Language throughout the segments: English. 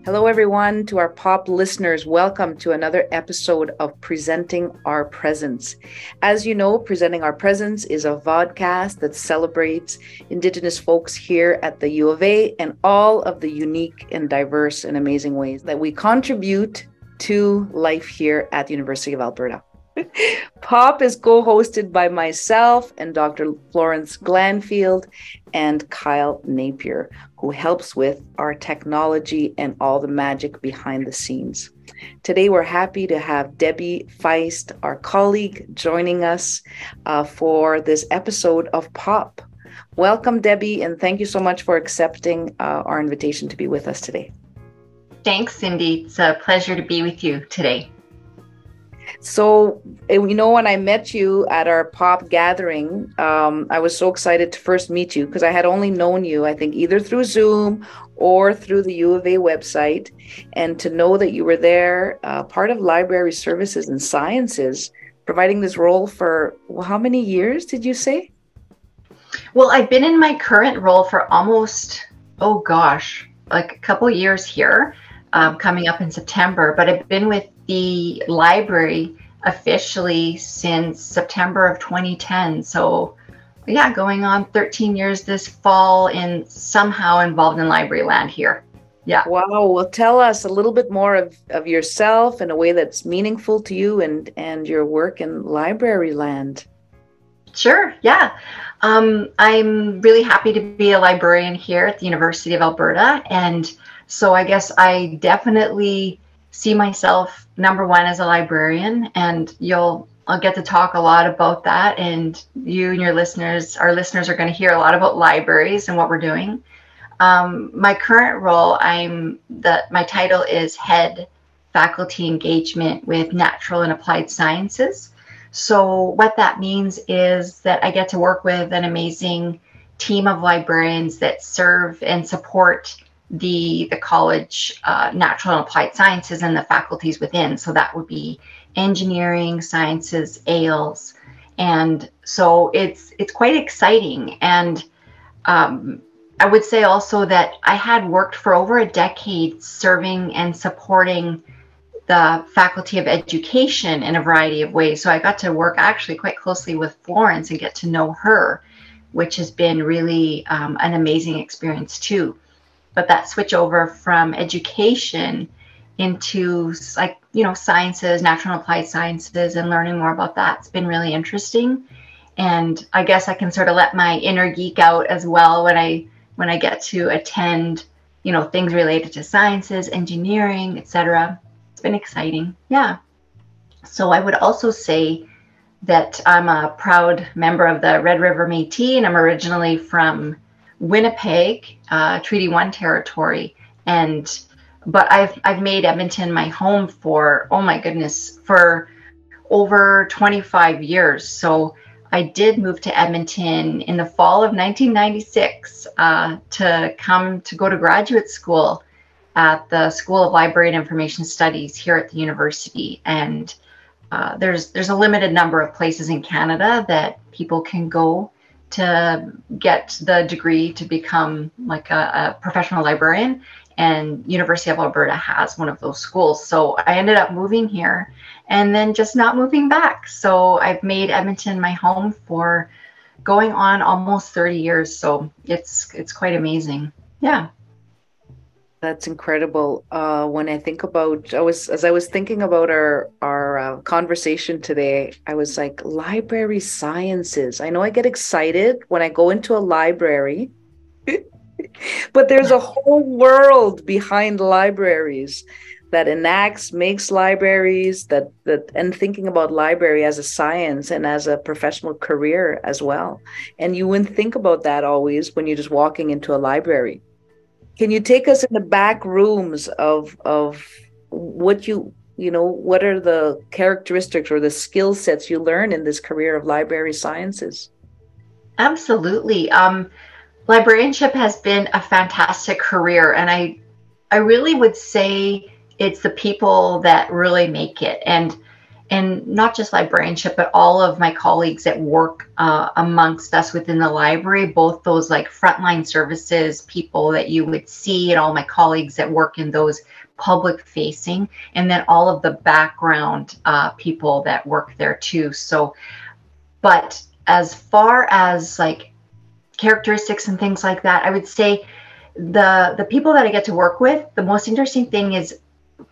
Hello, everyone, to our POP listeners. Welcome to another episode of Presenting Our Presence. As you know, Presenting Our Presence is a vodcast that celebrates Indigenous folks here at the U of A and all of the unique and diverse and amazing ways that we contribute to life here at the University of Alberta. POP is co-hosted by myself and Dr. Florence Glanfield and Kyle Napier, who helps with our technology and all the magic behind the scenes. Today, we're happy to have Debbie Feisst, our colleague, joining us for this episode of POP. Welcome, Debbie, and thank you so much for accepting our invitation to be with us today. Thanks, Cindy. It's a pleasure to be with you today. So, when I met you at our POP gathering, I was so excited to first meet you because I had only known you, I think, either through Zoom or through the U of A website. And to know that you were there, part of Library Services and Sciences, providing this role for, how many years did you say? Well, I've been in my current role for almost, like a couple years here, coming up in September, but I've been with the library officially since September of 2010. So yeah, going on 13 years this fall and somehow involved in library land here. Yeah. Wow. Well, tell us a little bit more of yourself in a way that's meaningful to you and your work in library land. Sure. Yeah. I'm really happy to be a librarian here at the University of Alberta. And so I guess I definitely see myself, number one, as a librarian, and I'll get to talk a lot about that. And you and our listeners are going to hear a lot about libraries and what we're doing. My current role, my title is Head Faculty Engagement with Natural and Applied Sciences. So what that means is that I get to work with an amazing team of librarians that serve and support the college natural and applied sciences and the faculties within. So that would be engineering, sciences, ALES. And so it's quite exciting. And I would say also that I had worked for over a decade serving and supporting the Faculty of Education in a variety of ways. So I got to work actually quite closely with Florence and get to know her, which has been really an amazing experience too. But that switch over from education into sciences, natural and applied sciences, and learning more about that's been really interesting. And I guess I can sort of let my inner geek out as well when I get to attend, things related to sciences, engineering, etc. It's been exciting. Yeah. So I would also say that I'm a proud member of the Red River Métis, and I'm originally from Winnipeg, Treaty 1 territory, but I've made Edmonton my home for for over 25 years. So I did move to Edmonton in the fall of 1996 to go to graduate school at the School of Library and Information Studies here at the university. And there's a limited number of places in Canada that people can go to get the degree to become like a professional librarian, and University of Alberta has one of those schools. So I ended up moving here and then just not moving back. So I've made Edmonton my home for going on almost 30 years. So it's quite amazing. Yeah. That's incredible. When I think about, as I was thinking about our conversation today, I was like, library sciences. I know I get excited when I go into a library, but there's a whole world behind libraries that makes libraries, and thinking about library as a science and as a professional career as well. And you wouldn't think about that always when you're just walking into a library. Can you take us in the back rooms of what what are the characteristics or the skill sets you learn in this career of library sciences? Absolutely. Librarianship has been a fantastic career, and I really would say it's the people that really make it. And and not just librarianship, but all of my colleagues that work amongst us within the library, both those like frontline services people that you would see, and all my colleagues that work in those public facing, and then all of the background people that work there too. So, but as far as like characteristics and things like that, I would say the people that I get to work with, the most interesting thing is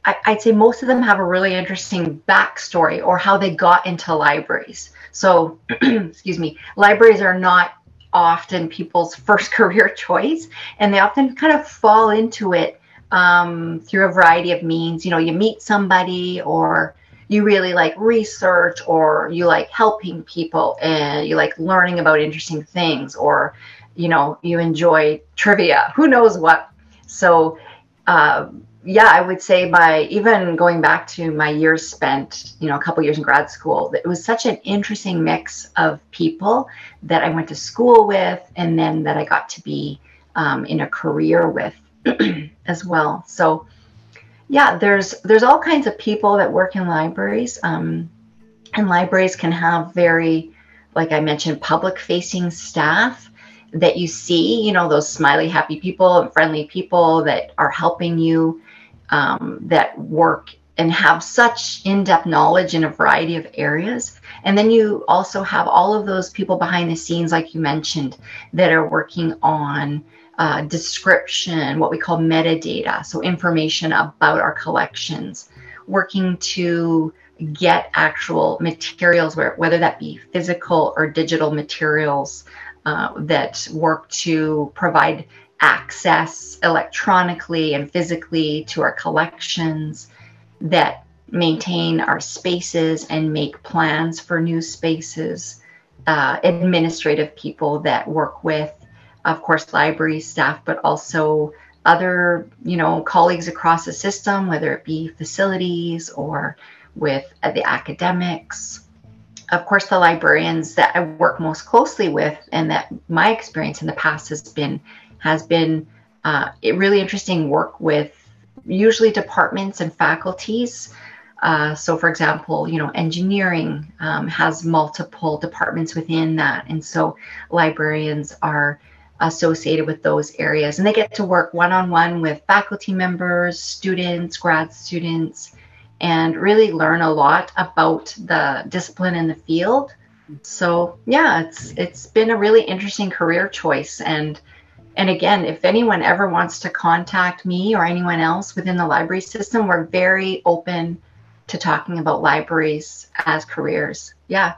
I'd say most of them have a really interesting backstory or how they got into libraries. So, excuse me, libraries are not often people's first career choice, and they often kind of fall into it through a variety of means. You know, you meet somebody, or you really like research, or you like helping people, and you like learning about interesting things, or, you know, you enjoy trivia, who knows what. So, yeah, I would say even going back to my years spent, you know, a couple years in grad school, it was such an interesting mix of people that I went to school with, and then that I got to be in a career with as well. So yeah, there's all kinds of people that work in libraries, and libraries can have very, like I mentioned, public facing staff that you see, you know, those smiley, happy people and friendly people that are helping you, that work and have such in-depth knowledge in a variety of areas. And then you also have all of those people behind the scenes, like you mentioned, that are working on description, what we call metadata, so information about our collections, working to get actual materials, whether that be physical or digital materials, that work to provide access electronically and physically to our collections, that maintain our spaces and make plans for new spaces, administrative people that work with, of course, library staff, but also other, you know, colleagues across the system, whether it be facilities or with the academics. Of course, the librarians that I work most closely with, and that my experience in the past has been really interesting work with usually departments and faculties. So for example, you know, engineering has multiple departments within that. And so librarians are associated with those areas, and they get to work one-on-one with faculty members, students, grad students, and really learn a lot about the discipline in the field. So yeah, it's been a really interesting career choice. And again, if anyone ever wants to contact me or anyone else within the library system, we're very open to talking about libraries as careers. Yeah.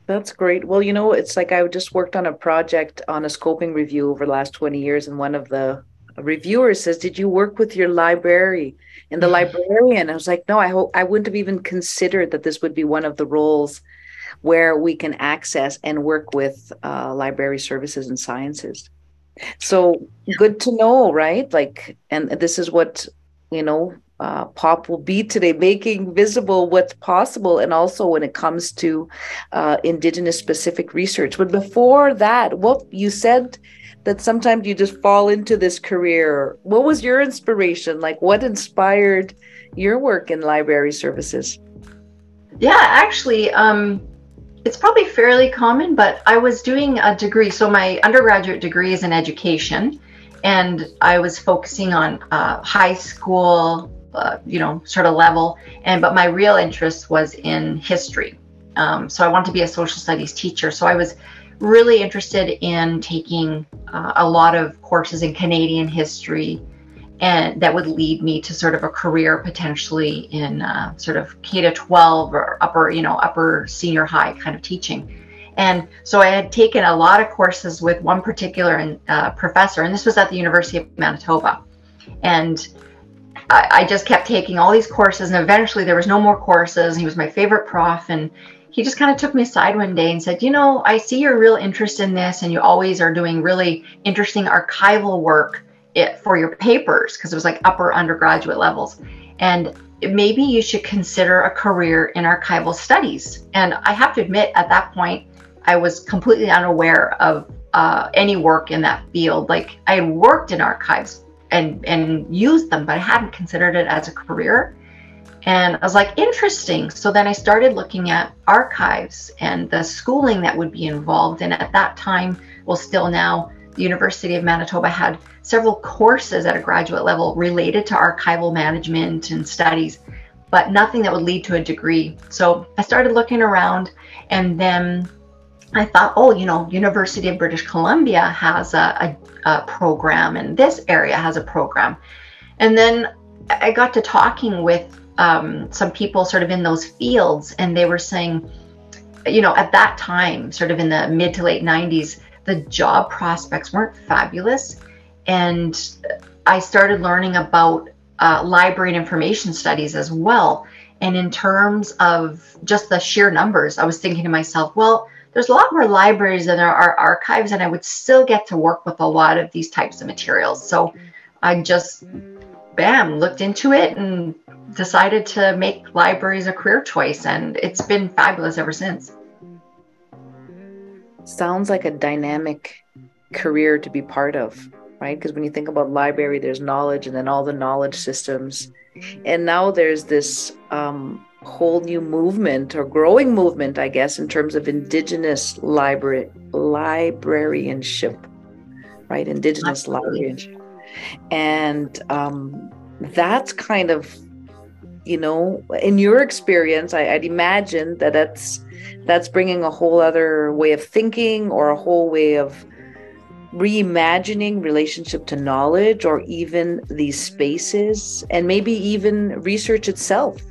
That's great. Well, you know, it's like I just worked on a project on a scoping review over the last 20 years, and one of the reviewers says, "Did you work with your library and the librarian?" I was like, "No, I wouldn't have even considered that this would be one of the roles where we can access and work with library services and sciences." So good to know, right? Like, and this is what, you know, POP will be today, making visible what's possible, and also when it comes to Indigenous specific research. But before that, what you said that sometimes you just fall into this career. What was your inspiration? Like, what inspired your work in library services? Yeah, actually, it's probably fairly common, but I was doing a degree. So my undergraduate degree is in education, and I was focusing on high school, you know, sort of level. But my real interest was in history. So I wanted to be a social studies teacher. So I was really interested in taking a lot of courses in Canadian history, and that would lead me to sort of a career potentially in sort of K-12 or upper senior high kind of teaching. And so I had taken a lot of courses with one particular professor, and this was at the University of Manitoba. And I just kept taking all these courses, and eventually there was no more courses. He was my favorite prof, and he just kind of took me aside one day and said, "You know, I see your real interest in this, and you always are doing really interesting archival work for your papers," because it was like upper undergraduate levels, "and maybe you should consider a career in archival studies." And I have to admit, at that point, I was completely unaware of any work in that field. Like, I had worked in archives and used them, but I hadn't considered it as a career. And I was like, interesting. So then I started looking at archives and the schooling that would be involved. And at that time, well, still now, the University of Manitoba had several courses at a graduate level related to archival management and studies, but nothing that would lead to a degree. So I started looking around, and then I thought, oh, University of British Columbia has a program, and this area has a program. And then I got to talking with some people sort of in those fields, and they were saying, at that time, sort of in the mid to late 90s, the job prospects weren't fabulous. And I started learning about library and information studies as well. And in terms of just the sheer numbers, I was thinking to myself, well, there's a lot more libraries than there are archives, and I would still get to work with a lot of these types of materials. So I just, looked into it and decided to make libraries a career choice. And it's been fabulous ever since. Sounds like a dynamic career to be part of, right? Because when you think about library, there's knowledge and then all the knowledge systems. And now there's this whole new movement, or growing movement, I guess, in terms of Indigenous librarianship, right? Indigenous librarianship. And that's kind of, in your experience, I'd imagine that's bringing a whole other way of thinking, or a whole way of reimagining relationship to knowledge, or even these spaces, and maybe even research itself.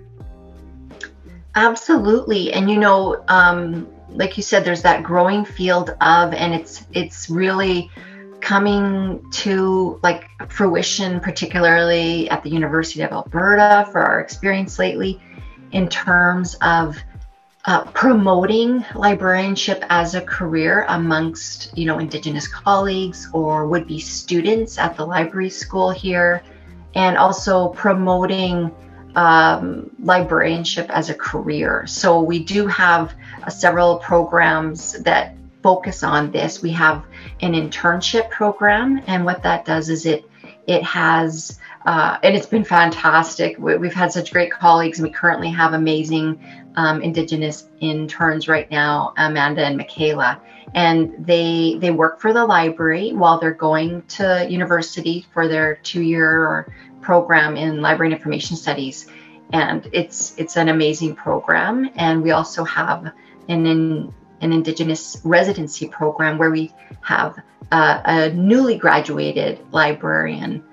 Absolutely. And, like you said, there's that growing field of, and it's really coming to like fruition, particularly at the University of Alberta for our experience lately, in terms of promoting librarianship as a career amongst, Indigenous colleagues or would-be students at the library school here, and also promoting librarianship as a career. So we do have several programs that focus on this. We have an internship program, and what that does is it has and it's been fantastic. We've had such great colleagues, and we currently have amazing Indigenous interns right now, Amanda and Michaela, and they work for the library while they're going to university for their 2-year program in library and information studies. And it's an amazing program. And we also have an Indigenous residency program where we have a newly graduated librarian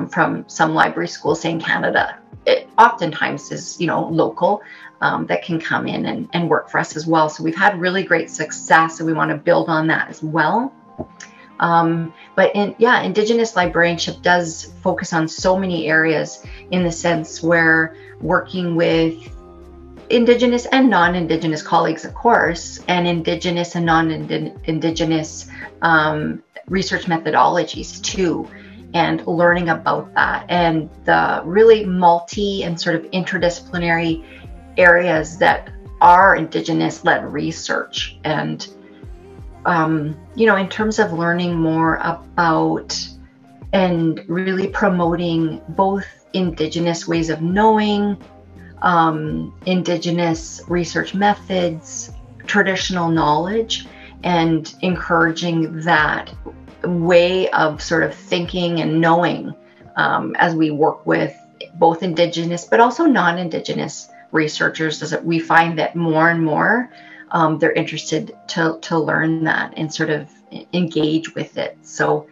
from some library schools in Canada. It oftentimes is, local, that can come in and work for us as well. So we've had really great success, and we want to build on that as well. But Indigenous librarianship does focus on so many areas, in the sense where working with Indigenous and non-Indigenous colleagues, of course, and Indigenous and non-Indigenous research methodologies too, and learning about that, and the really multi and sort of interdisciplinary areas that are Indigenous-led research. And in terms of learning more about and really promoting both Indigenous ways of knowing, Indigenous research methods, traditional knowledge, and encouraging that way of sort of thinking and knowing as we work with both Indigenous but also non-Indigenous researchers, as we find that more and more they're interested to learn that and sort of engage with it. So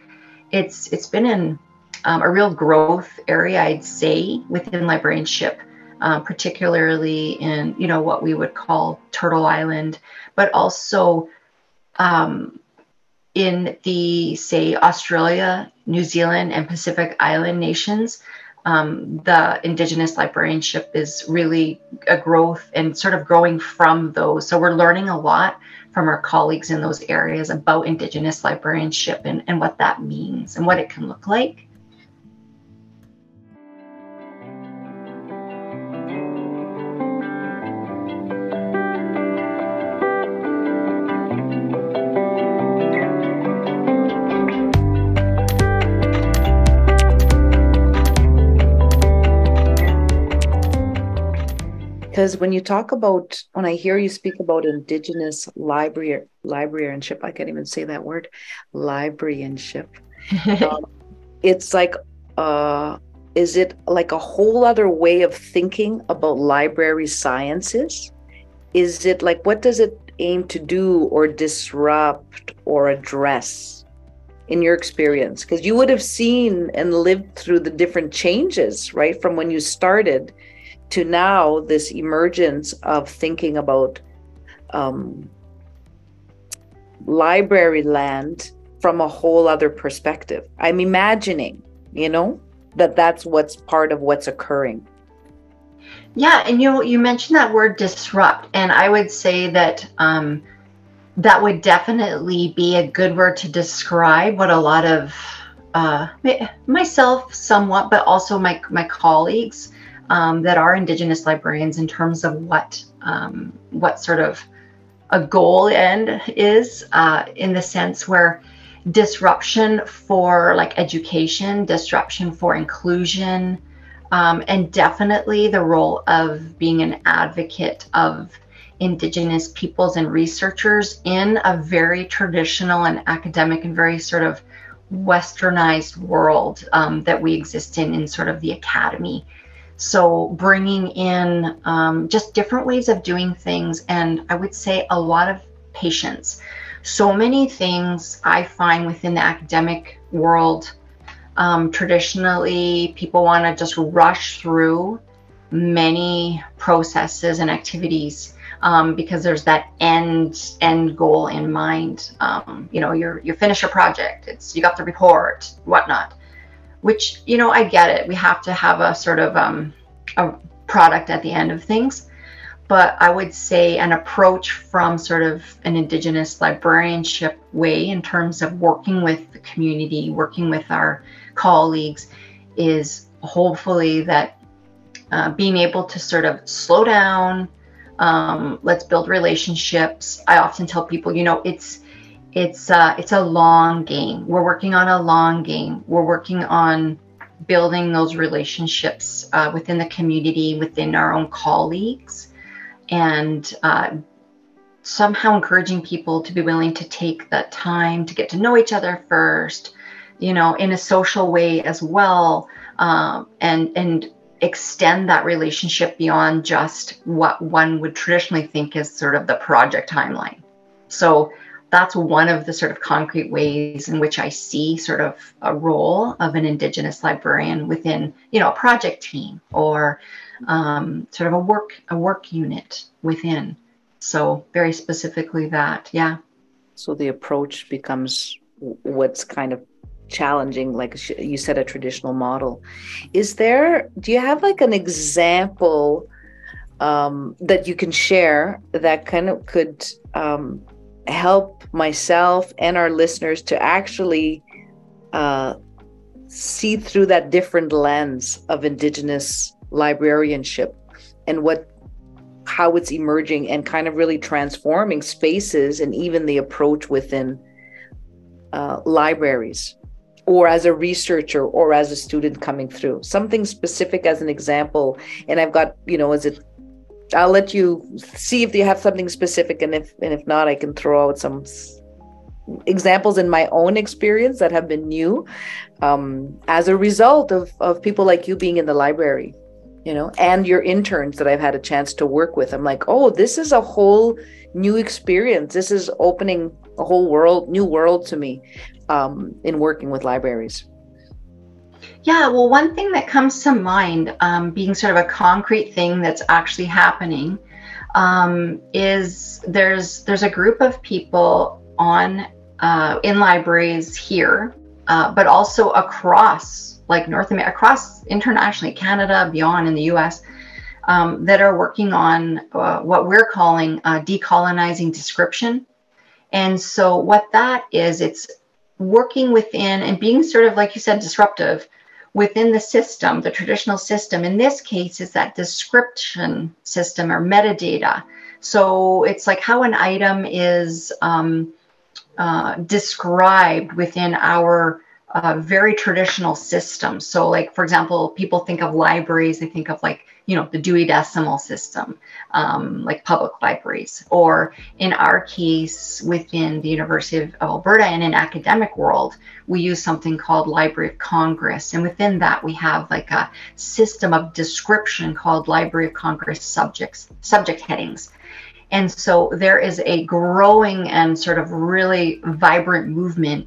it's been a real growth area, I'd say, within librarianship, particularly in what we would call Turtle Island, but also in the, say, Australia, New Zealand, and Pacific Island nations. The Indigenous librarianship is really a growth and sort of growing from those. So we're learning a lot from our colleagues in those areas about Indigenous librarianship and what that means and what it can look like. Because when I hear you speak about Indigenous librarianship, I can't even say that word, librarianship. It's like, is it like a whole other way of thinking about library sciences? Is it like, what does it aim to do or disrupt or address in your experience? Because you would have seen and lived through the different changes, right? From when you started to now, this emergence of thinking about library land from a whole other perspective. I'm imagining, that's what's part of what's occurring. Yeah, and you mentioned that word disrupt, and I would say that that would definitely be a good word to describe what a lot of myself somewhat, but also my colleagues that are Indigenous librarians, in terms of what sort of a goal end is, in the sense where disruption for like education, disruption for inclusion, and definitely the role of being an advocate of Indigenous peoples and researchers in a very traditional and academic and very sort of westernized world that we exist in sort of the academy. So bringing in just different ways of doing things, and I would say a lot of patience. So many things I find within the academic world, traditionally people want to just rush through many processes and activities because there's that end goal in mind. You finish a project, you got the report, whatnot. Which, I get it. We have to have a sort of a product at the end of things. But I would say an approach from sort of an Indigenous librarianship way, in terms of working with the community, working with our colleagues, is hopefully that being able to sort of slow down, let's build relationships. I often tell people, it's a long game. We're working on a long game. We're working on building those relationships within the community, within our own colleagues, and somehow encouraging people to be willing to take that time to get to know each other first, in a social way as well, and extend that relationship beyond just what one would traditionally think is sort of the project timeline. So that's one of the sort of concrete ways in which I see sort of a role of an Indigenous librarian within, a project team, or sort of a work unit within. So very specifically that, yeah. So the approach becomes what's kind of challenging, like you said, a traditional model. Do you have like an example that you can share that kind of could help myself and our listeners to actually see through that different lens of Indigenous librarianship, and how it's emerging and kind of really transforming spaces, and even the approach within libraries, or as a researcher or as a student coming through? Something specific as an example. And I've got, I'll let you see if you have something specific, and if not, I can throw out some examples in my own experience that have been new as a result of people like you being in the library, and your interns that I've had a chance to work with. I'm like, oh, this is a whole new experience. This is opening a whole new world to me in working with libraries. Yeah, well, one thing that comes to mind, being sort of a concrete thing that's actually happening, is there's a group of people in libraries here, but also across like North America, across internationally, Canada, beyond, in the US, that are working on what we're calling decolonizing description. And so what that is, it's working within and being sort of, like you said, disruptive within the system, the traditional system. In this case, is that description system or metadata. So it's like how an item is described within our very traditional systems. So like, for example, people think of libraries, they think of like, you know, the Dewey Decimal System, like public libraries, or in our case, within the University of Alberta and in academic world, we use something called Library of Congress. And within that, we have like a system of description called Library of Congress subject headings. And so there is a growing and sort of really vibrant movement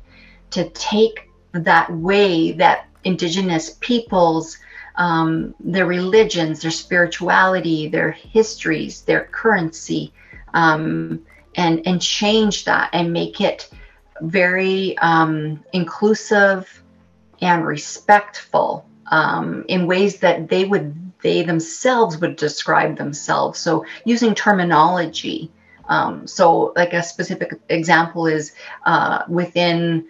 to take that way that Indigenous peoples, their religions, their spirituality, their histories, their currency, and change that and make it very inclusive and respectful in ways that they themselves would describe themselves. So using terminology. So like a specific example is within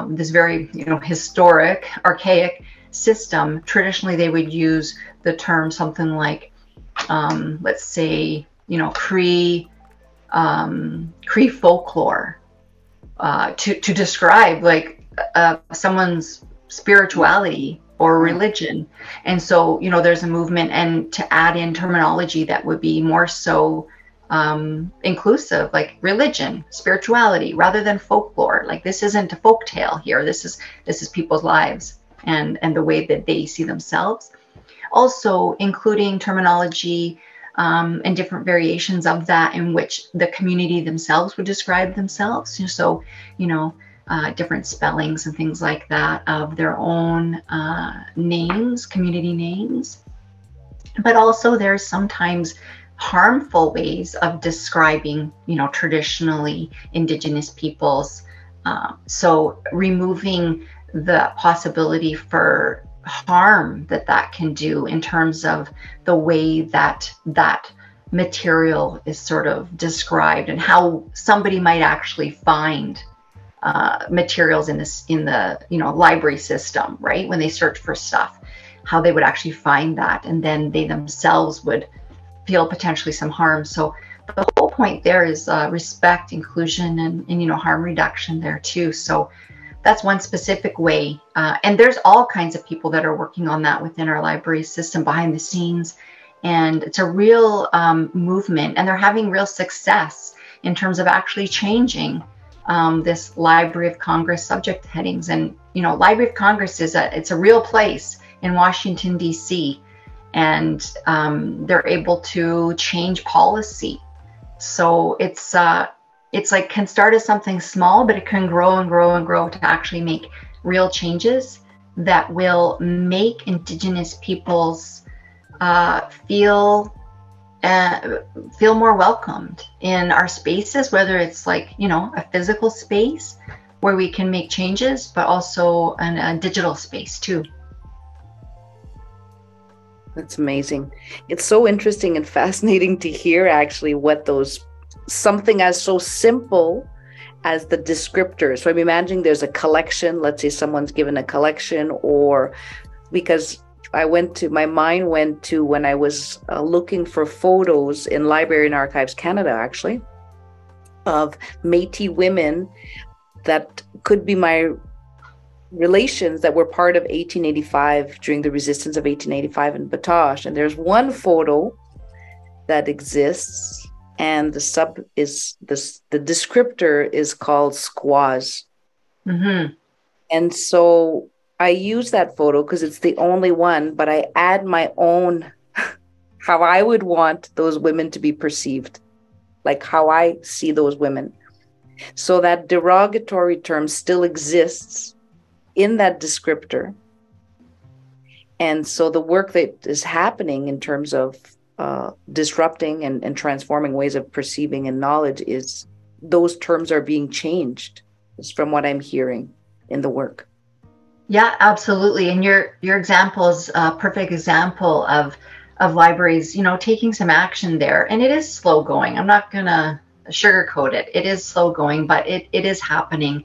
this very, you know, historic, archaic system, traditionally they would use the term something like, let's say, you know, Cree folklore to describe like someone's spirituality or religion. And so, you know, there's a movement and to add in terminology that would be more so inclusive, like religion, spirituality, rather than folklore. Like this isn't a folk tale here. This is people's lives and the way that they see themselves. Also including terminology and different variations of that in which the community themselves would describe themselves. So, you know, different spellings and things like that of their own names, community names. But also there's sometimes harmful ways of describing, you know, traditionally Indigenous peoples. So removing the possibility for harm that can do in terms of the way that material is sort of described and how somebody might actually find materials in the you know, library system, right? When they search for stuff, how they would actually find that, and then they themselves would feel potentially some harm. So the whole point there is respect, inclusion, and you know, harm reduction there too. So that's one specific way. And there's all kinds of people that are working on that within our library system behind the scenes. And it's a real movement, and they're having real success in terms of actually changing this Library of Congress subject headings. And, you know, Library of Congress it's a real place in Washington, D.C., and they're able to change policy. So it's like can start as something small, but it can grow and grow and grow to actually make real changes that will make Indigenous peoples feel more welcomed in our spaces, whether it's like, you know, a physical space where we can make changes, but also a digital space too. That's amazing. It's so interesting and fascinating to hear actually what those, something as so simple as the descriptors. So I'm imagining there's a collection, let's say someone's given a collection, or because my mind went to when I was looking for photos in Library and Archives Canada, actually, of Métis women that could be my relations that were part of 1885 during the resistance of 1885 in Batoche. And there's one photo that exists, and the descriptor is called squaws. Mm-hmm. And so I use that photo because it's the only one, but I add my own, how I would want those women to be perceived, like how I see those women. So that derogatory term still exists in that descriptor. And so the work that is happening in terms of disrupting and transforming ways of perceiving and knowledge is those terms are being changed, is from what I'm hearing in the work. Yeah, absolutely. And your example is a perfect example of libraries, you know, taking some action there. And it is slow going. I'm not going to sugarcoat it. It is slow going, but it is happening.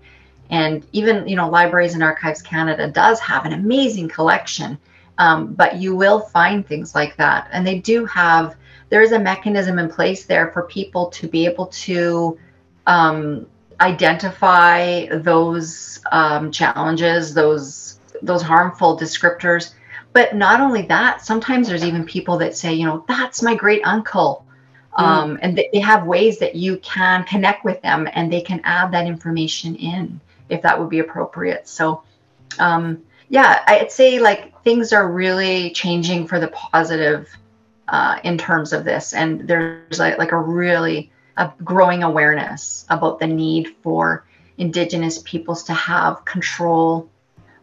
And even, you know, Libraries and Archives Canada does have an amazing collection, but you will find things like that. And they do there is a mechanism in place there for people to be able to identify those challenges, those harmful descriptors. But not only that, sometimes there's even people that say, you know, that's my great uncle. And they have ways that you can connect with them, and they can add that information in if that would be appropriate. So yeah, I'd say like things are really changing for the positive in terms of this. And there's like a growing awareness about the need for Indigenous peoples to have control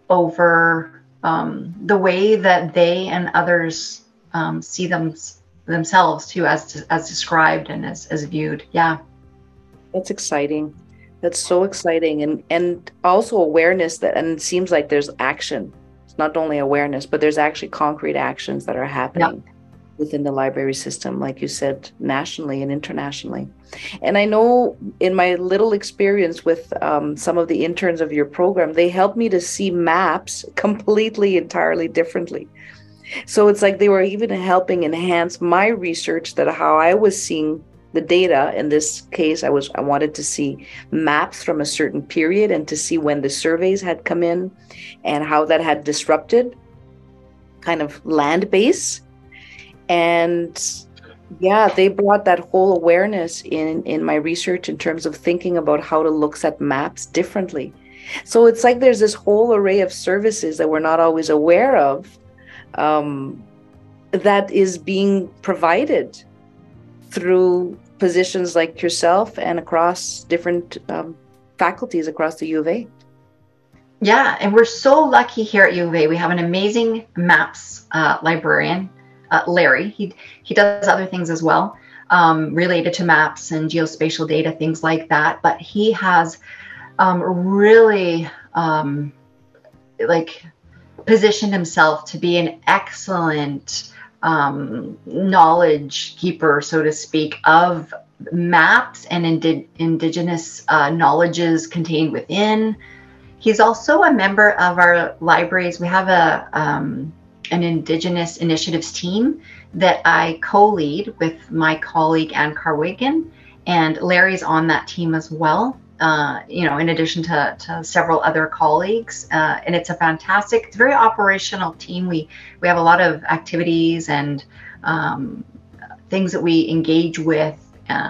over the way that they and others see themselves too, as described and as viewed. Yeah. That's exciting. That's so exciting. And also awareness that, and it seems like there's action. It's not only awareness, but there's actually concrete actions that are happening within the library system, like you said, nationally and internationally. And I know in my little experience with some of the interns of your program, they helped me to see maps completely, entirely differently. So it's like they were even helping enhance my research, that how I was seeing the data. In this case, I wanted to see maps from a certain period and to see when the surveys had come in and how that had disrupted kind of land base. And yeah, they brought that whole awareness in my research in terms of thinking about how to look at maps differently. So it's like there's this whole array of services that we're not always aware of that is being provided through positions like yourself and across different faculties across the U of A. Yeah, and we're so lucky here at U of A. We have an amazing maps librarian, Larry. He does other things as well related to maps and geospatial data, things like that. But he has really like positioned himself to be an excellent knowledge keeper, so to speak, of maps and Indigenous knowledges contained within. He's also a member of our libraries. We have an Indigenous initiatives team that I co-lead with my colleague Ann Carwigan, and Larry's on that team as well. You know, in addition to several other colleagues, and it's a very operational team. We have a lot of activities and things that we engage with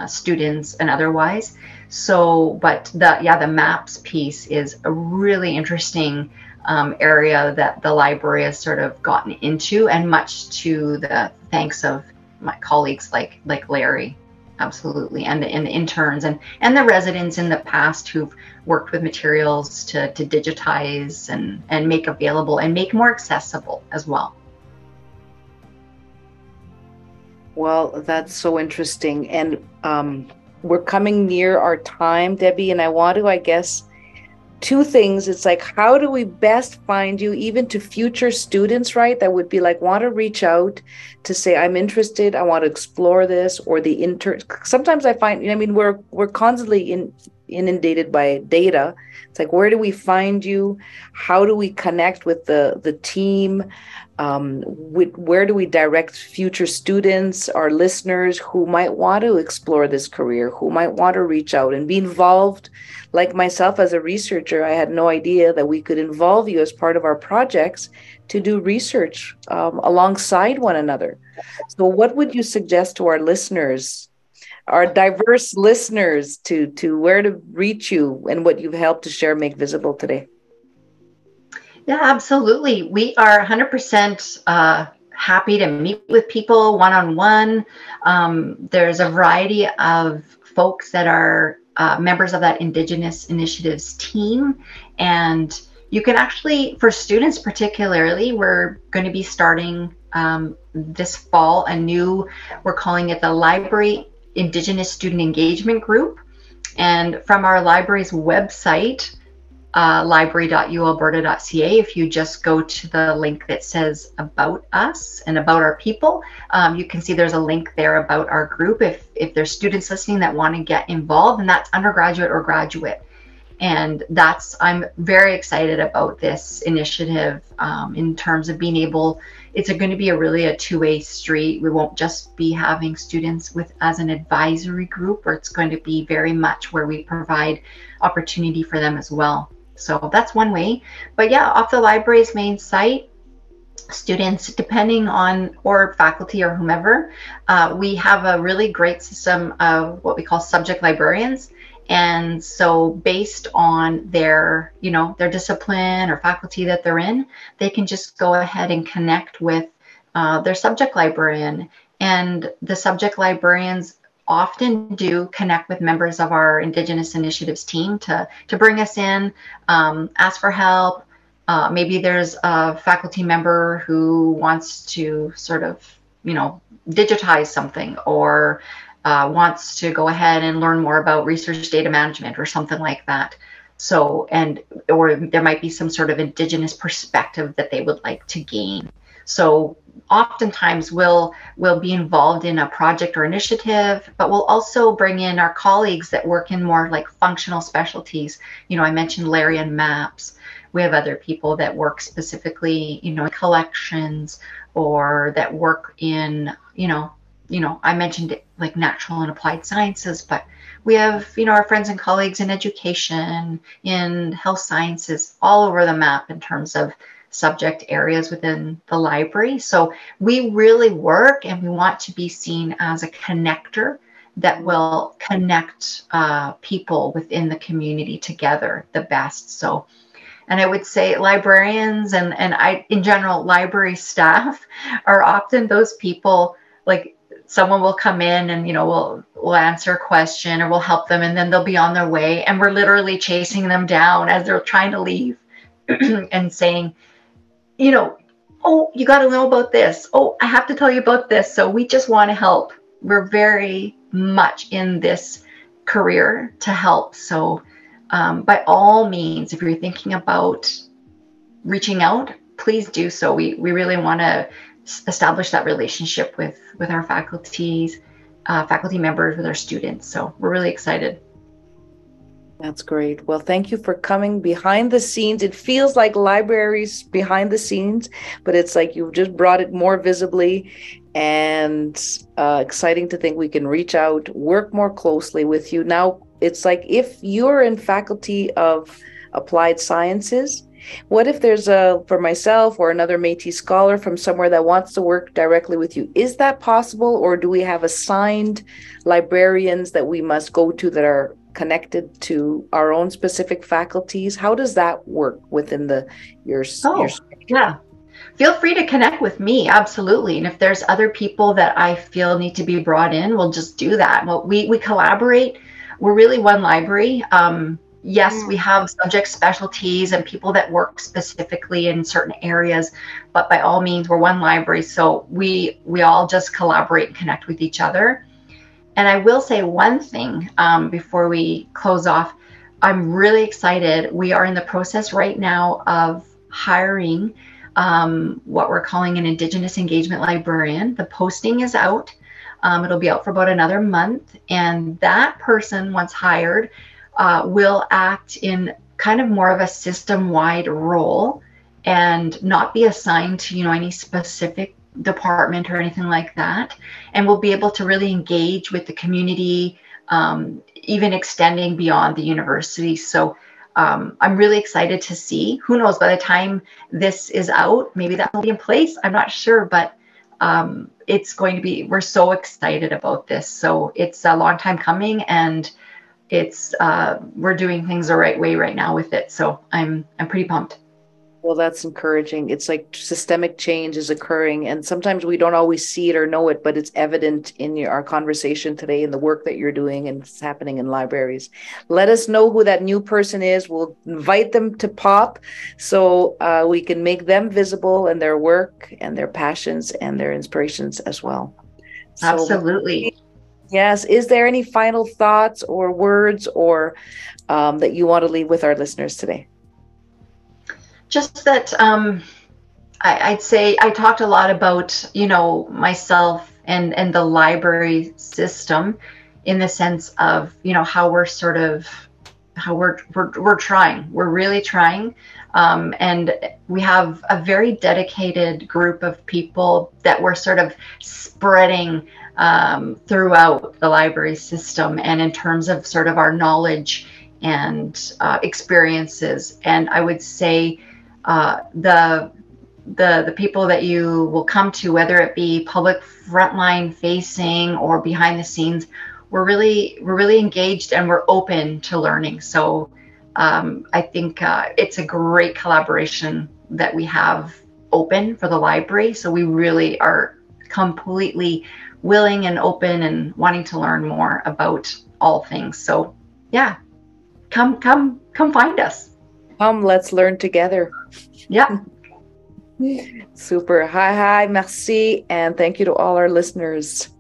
students and otherwise. So, but the maps piece is a really interesting area that the library has sort of gotten into, and much to the thanks of my colleagues like Larry. Absolutely. And the interns and the residents in the past who've worked with materials to digitize and make available and make more accessible as well. Well, that's so interesting. And we're coming near our time, Debbie, and I want to, I guess, two things. It's like, how do we best find you, even to future students, right? That would be like, want to reach out to say, I'm interested, I want to explore this, or the intern. Sometimes I find, I mean, we're constantly inundated by data. It's like, where do we find you? How do we connect with the team? Where do we direct future students, our listeners who might want to explore this career, who might want to reach out and be involved? Like myself as a researcher, I had no idea that we could involve you as part of our projects to do research alongside one another. So what would you suggest to our listeners, our diverse listeners, to where to reach you and what you've helped to share, make visible today? Yeah, absolutely. We are 100% happy to meet with people one-on-one. There's a variety of folks that are members of that Indigenous initiatives team. And you can actually, for students particularly, we're going to be starting this fall we're calling it the Library Indigenous Student Engagement Group. And from our library's website, library.ualberta.ca, if you just go to the link that says about us and about our people, you can see there's a link there about our group if there's students listening that want to get involved, and that's undergraduate or graduate. And I'm very excited about this initiative in terms of being able, it's going to be really a two-way street. We won't just be having students as an advisory group, or it's going to be very much where we provide opportunity for them as well. So that's one way. But yeah, off the library's main site, students, depending on, or faculty or whomever, we have a really great system of what we call subject librarians. And so based on their, their discipline or faculty that they're in, they can just go ahead and connect with their subject librarian. And the subject librarians often do connect with members of our Indigenous Initiatives team to bring us in, ask for help. Maybe there's a faculty member who wants to sort of, digitize something, or wants to go ahead and learn more about research data management or something like that. So, or there might be some sort of Indigenous perspective that they would like to gain. So oftentimes we'll be involved in a project or initiative, but we'll also bring in our colleagues that work in more like functional specialties. I mentioned Larry and maps. We have other people that work specifically, in collections, or that work in, I mentioned like natural and applied sciences, but we have, our friends and colleagues in education, in health sciences, all over the map in terms of subject areas within the library. So we really work, and we want to be seen as a connector that will connect people within the community together the best. So, and I would say librarians and in general, library staff are often those people, like someone will come in and, we'll answer a question, or we'll help them, and then they'll be on their way, and we're literally chasing them down as they're trying to leave and saying, oh, you got to know about this. Oh, I have to tell you about this. So we just want to help. We're very much in this career to help. So by all means, if you're thinking about reaching out, please do so. We really want to establish that relationship with our faculty members, with our students. So we're really excited. That's great. Well, thank you for coming behind the scenes. It feels like libraries behind the scenes, but it's like you've just brought it more visibly, and exciting to think we can reach out, work more closely with you. Now, it's like if you're in faculty of applied sciences, what if there's for myself or another Métis scholar from somewhere that wants to work directly with you? Is that possible, or do we have assigned librarians that we must go to that are connected to our own specific faculties? How does that work within your yeah, feel free to connect with me, absolutely. And if there's other people that I feel need to be brought in, we'll just do that. Well, we collaborate. We're really one library. Yes, we have subject specialties and people that work specifically in certain areas, but by all means, we're one library. So we all just collaborate and connect with each other. And I will say one thing before we close off. I'm really excited. We are in the process right now of hiring what we're calling an Indigenous engagement librarian. The posting is out. It'll be out for about another month. And that person, once hired, will act in kind of more of a system-wide role and not be assigned to, any specific department or anything like that, and we'll be able to really engage with the community, even extending beyond the university. So I'm really excited to see. Who knows, by the time this is out, maybe that will be in place. I'm not sure, but it's going to be, we're so excited about this. So it's a long time coming, and it's we're doing things the right way right now with it. So I'm pretty pumped. Well, that's encouraging. It's like systemic change is occurring, and sometimes we don't always see it or know it, but it's evident in our conversation today and the work that you're doing, and it's happening in libraries. Let us know who that new person is. We'll invite them to pop so we can make them visible, and their work and their passions and their inspirations as well. Absolutely. Yes. Is there any final thoughts or words or that you want to leave with our listeners today? Just that I'd say I talked a lot about, myself and the library system, in the sense of, how we're sort of, how we're trying. We're really trying. And we have a very dedicated group of people that we're sort of spreading throughout the library system, and in terms of sort of our knowledge and experiences. And I would say the people that you will come to, whether it be public frontline facing or behind the scenes, we're really engaged and we're open to learning. So I think it's a great collaboration that we have open for the library. So we really are completely willing and open and wanting to learn more about all things. So yeah, come find us. Let's learn together. Yeah. Super. Hi, merci. And thank you to all our listeners.